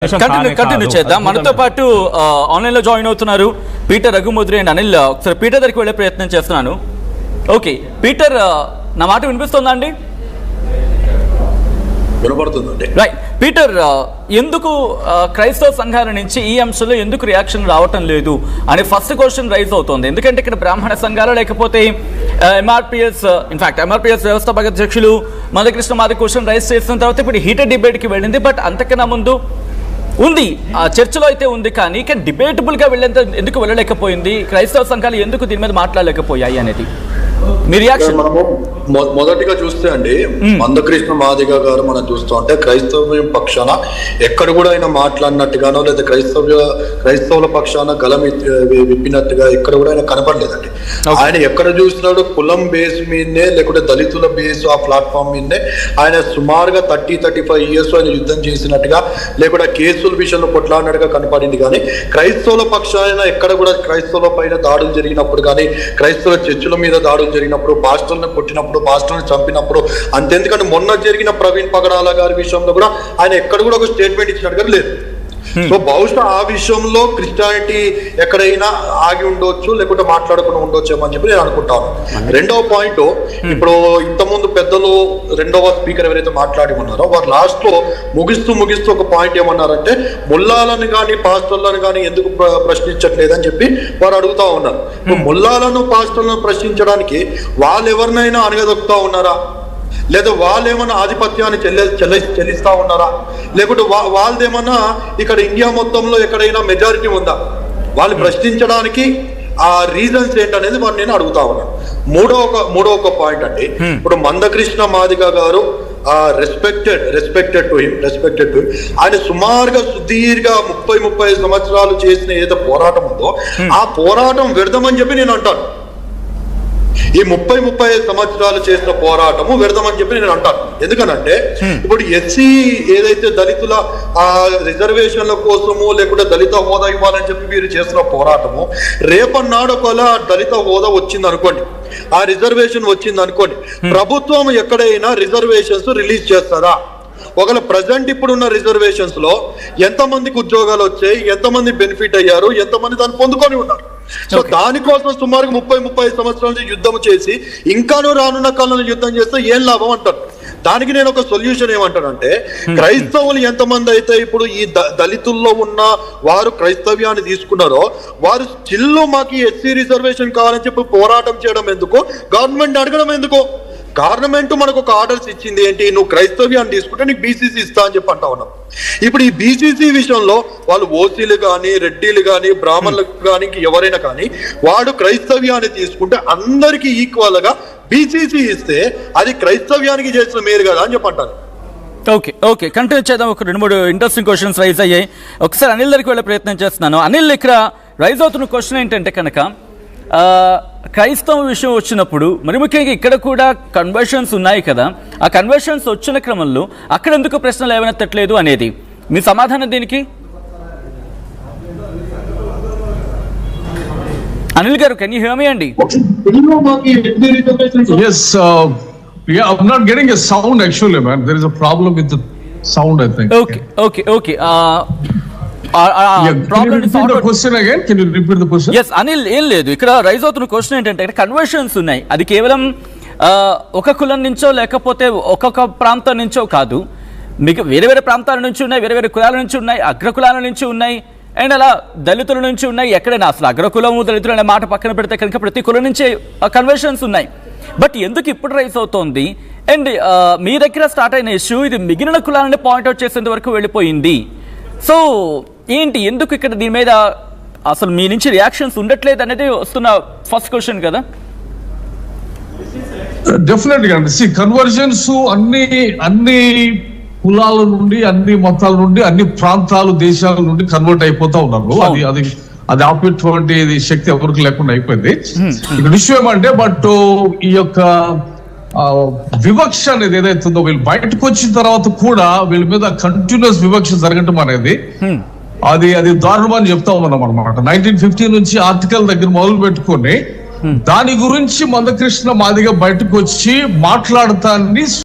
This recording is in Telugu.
కంటిన్యూ చేద్దాం. మనతో పాటు ఆన్లైన్ లో జాయిన్ అవుతున్నారు పీటర్ రఘుముద్రి అండ్ అనిల్. ఒకసారి పీటర్ దగ్గరికి వెళ్ళే ప్రయత్నం చేస్తున్నాను. ఓకే పీటర్, నా మాట వినిపిస్తుందా అండి? వినపడుతుందండి. రైట్ పీటర్, ఎందుకు క్రైస్తవ సంఘాల నుంచి ఈ అంశంలో ఎందుకు రియాక్షన్ రావటం లేదు అనే ఫస్ట్ క్వశ్చన్ రైజ్ అవుతుంది. ఎందుకంటే ఇక్కడ బ్రాహ్మణ సంఘాలు లేకపోతే ఎంఆర్పిఎస్, ఇన్ఫాక్ట్ ఎంఆర్పిఎస్ వ్యవస్థాపక అధ్యక్షులు మందకృష్ణ మాది క్వశ్చన్ రైజ్ చేసిన తర్వాత ఇప్పుడు హీటెడ్ డిబేట్కి వెళ్ళింది. బట్ అంతకన్నా ముందు ఉంది, ఆ చర్చలో అయితే ఉంది, కానీ ఇక డిబేటబుల్గా వెళ్ళేంత ఎందుకు వెళ్ళలేకపోయింది, క్రైస్తవ సంఘాలు ఎందుకు దీని మీద మాట్లాడలేకపోయాయి అనేది మీ రియాక్షన్? మనము మొదటిగా చూస్తే అండి, మందకృష్ణ మాదిగ గారు మనం చూస్తూ ఉంటే క్రైస్తవ పక్షాన ఎక్కడ కూడా ఆయన మాట్లాడినట్టుగానో లేదా క్రైస్తవుల పక్షాన గలం విప్పినట్టుగా ఎక్కడ కూడా ఆయన కనపడలేదండి. ఆయన ఎక్కడ చూసినాడు కులం బేస్ మీదనే లేకుంటే దళితుల బేస్ ఆ ప్లాట్ఫామ్ మీదనే ఆయన సుమారుగా 30-35 ఇయర్స్ ఆయన యుద్ధం చేసినట్టుగా లేకుంటే కేసుల విషయంలో కొట్లాడినట్టుగా కనపడింది. కానీ క్రైస్తవుల పక్షాన ఎక్కడ కూడా క్రైస్తవుల పైన దాడులు జరిగినప్పుడు కానీ క్రైస్తవ చర్చిల మీద దాడులు జరిగినప్పుడు, పాస్టర్లను కొట్టినప్పుడు, పాస్టర్లను చంపినప్పుడు, అంతెందుకంటే మొన్న జరిగిన ప్రవీణ్ పగడాల గారి విషయంలో కూడా ఆయన ఎక్కడ కూడా ఒక స్టేట్మెంట్ ఇచ్చినట్టుగా లేదు. సో బహుశా ఆ విషయంలో క్రిస్టియానిటీ ఎక్కడైనా ఆగి ఉండొచ్చు లేకుంటే మాట్లాడకుండా ఉండొచ్చేమో అని చెప్పి నేను అనుకుంటాను. రెండవ పాయింట్, ఇప్పుడు ఇంతకుముందు పెద్దలు రెండవ స్పీకర్ ఎవరైతే మాట్లాడి ఉన్నారో వారు లాస్ట్ లో ముగిస్తూ ఒక పాయింట్ ఏమన్నారంటే ముల్లాలను కానీ పాస్టర్లను కానీ ఎందుకు ప్రశ్నించట్లేదని చెప్పి వారు అడుగుతా ఉన్నారు. ముల్లాలను పాస్టర్లను ప్రశ్నించడానికి వాళ్ళు ఎవరినైనా అనగదొక్కుతా ఉన్నారా, లేదా వాళ్ళు ఏమన్నా ఆధిపత్యాన్ని చెల్లిస్తా ఉన్నారా, లేకుంటే వాళ్ళదేమన్నా ఇక్కడ ఇండియా మొత్తంలో ఎక్కడైనా మెజారిటీ ఉందా, వాళ్ళు ప్రశ్నించడానికి ఆ రీజన్స్ ఏంటనేది వారు నేను అడుగుతా ఉన్నాను. మూడో పాయింట్ అండి, ఇప్పుడు మందకృష్ణ మాదిగ గారు రెస్పెక్టెడ్ టు హిమ్ ఆయన సుమారుగా సుదీర్ఘ 30-35 సంవత్సరాలు చేసిన ఏదో పోరాటం ఉందో ఆ పోరాటం వ్యర్థమని చెప్పి నేను అంటాను. ఈ 30-35 సంవత్సరాలు చేసిన పోరాటము వ్యర్థమని చెప్పి నేను అంటాను. ఎందుకనంటే ఇప్పుడు ఎస్సీ ఏదైతే దళితుల ఆ రిజర్వేషన్ల కోసము లేకుంటే దళిత హోదా ఇవ్వాలని చెప్పి మీరు చేసిన పోరాటము రేపన్నాడు ఒకవేళ దళిత హోదా వచ్చింది అనుకోండి, ఆ రిజర్వేషన్ వచ్చింది అనుకోండి, ప్రభుత్వం ఎక్కడైనా రిజర్వేషన్స్ రిలీజ్ చేస్తారా? ఒకవేళ ప్రజెంట్ ఇప్పుడున్న రిజర్వేషన్స్ లో ఎంతమందికి ఉద్యోగాలు వచ్చాయి, ఎంతమంది బెనిఫిట్ అయ్యారు, ఎంతమంది దాన్ని పొందుకొని ఉన్నారు? సో దానికోసం సుమారుగా 30-35 సంవత్సరాల నుంచి యుద్ధం చేసి ఇంకానూ రానున్న కాలంలో యుద్ధం చేస్తే ఏం లాభం అంటారు. దానికి నేను ఒక సొల్యూషన్ ఏమంటానంటే, క్రైస్తవులు ఎంతమంది అయితే ఇప్పుడు ఈ దళితుల్లో ఉన్న వారు క్రైస్తవ్యాన్ని తీసుకున్నారో వారు స్టిల్ మాకు ఎస్సీ రిజర్వేషన్ కావాలని చెప్పి పోరాటం చేయడం ఎందుకు, గవర్నమెంట్ అడగడం ఎందుకు? గవర్నమెంట్ మనకు ఒక ఆర్డర్స్ ఇచ్చింది ఏంటి, నువ్వు క్రైస్తవ్యాన్ని తీసుకుంటే నీకు బీసీసీ ఇస్తా అని చెప్పి అంటా ఉన్నాం. ఇప్పుడు ఈ బీసీసీ విషయంలో వాళ్ళు ఓసీలు కానీ రెడ్డిలు కానీ బ్రాహ్మణులు కానీ ఎవరైనా కానీ వాడు క్రైస్తవ్యాన్ని తీసుకుంటే అందరికీ ఈక్వల్ గా బీసీసీ ఇస్తే అది క్రైస్తవ్యానికి చేసిన మేలు కదా అని చెప్పి అంటారు. ఓకే కంటిన్యూ చేద్దాం. ఒక 2-3 ఇంట్రెస్టింగ్ క్వశ్చన్స్ రైజ్ అయ్యాయి. ఒకసారి అనిల్ దగ్గరికి వెళ్ళే ప్రయత్నం చేస్తున్నాను. అనిల్, ఇక్కడ రైజ్ అవుతున్న క్వశ్చన్ ఏంటంటే కనుక క్రైస్తవ విషయం వచ్చినప్పుడు మరి ముఖ్యంగా ఇక్కడ కూడా కన్వర్షన్స్ ఉన్నాయి కదా, ఆ కన్వర్షన్స్ వచ్చిన క్రమంలో అక్కడ ఎందుకు ప్రశ్నలు ఏమైనా అనేది మీ సమాధానం దీనికి? అనిల్ గారు, కెన్ యూ హియర్ మీ అండి? Yes, I'm not getting a sound actually, man. There is a problem with the sound, I think. Okay. Anil, ఏం లేదు, ఇక్కడ రైజ్ అవుతున్న క్వశ్చన్ ఏంటంటే కన్వర్షన్స్ ఉన్నాయి, అది కేవలం ఒక కులం నుంచో లేకపోతే ఒక్కొక్క ప్రాంతం నుంచో కాదు, మీకు వేరే ప్రాంతాల నుంచి ఉన్నాయి, వేరే కులాల నుంచి ఉన్నాయి, అగ్రకులాల నుంచి ఉన్నాయి, అండ్ అలా దళితుల నుంచి ఉన్నాయి. ఎక్కడైనా అసలు అగ్రకులము దళితులు అనే మాట పక్కన పెడితే కనుక ప్రతి కులం నుంచి కన్వర్షన్స్ ఉన్నాయి. బట్ ఎందుకు ఇప్పుడు రైజ్ అవుతోంది? అండ్ మీ దగ్గర స్టార్ట్ అయిన ఇష్యూ ఇది మిగిలిన కులాలని పాయింట్అవుట్ చేసేంత వరకు వెళ్ళిపోయింది. సో ఏంటి, ఎందుకు ఇక్కడ దీని మీద అసలు మీ నుంచి రియాక్షన్స్ ఉండట్లేదు అనేది వస్తున్న ఫస్ట్ క్వశ్చన్ కదా? డెఫినెట్గా అండి, కన్వర్జన్స్ అన్ని కులాల నుండి, అన్ని మతాల నుండి, అన్ని ప్రాంతాలు, దేశాల నుండి కన్వర్ట్ అయిపోతా ఉన్నారు. అది ఆపేటువంటి శక్తి ఎవరికి లేకుండా అయిపోయింది. ఇక్కడ విషయం ఏమంటే, బట్ ఈ యొక్క వివక్ష అనేది ఏదైతుందో వీళ్ళు బయటకు వచ్చిన తర్వాత కూడా వీళ్ళ మీద కంటిన్యూస్ వివక్ష జరగటం అనేది అది దారుణం అని చెప్తా ఉన్నాం అనమాట. 1950 నుంచి ఆర్టికల్ దగ్గర మొదలు పెట్టుకొని దాని గురించి మందకృష్ణ మాదిగ బయటకు వచ్చి మాట్లాడతాన్ని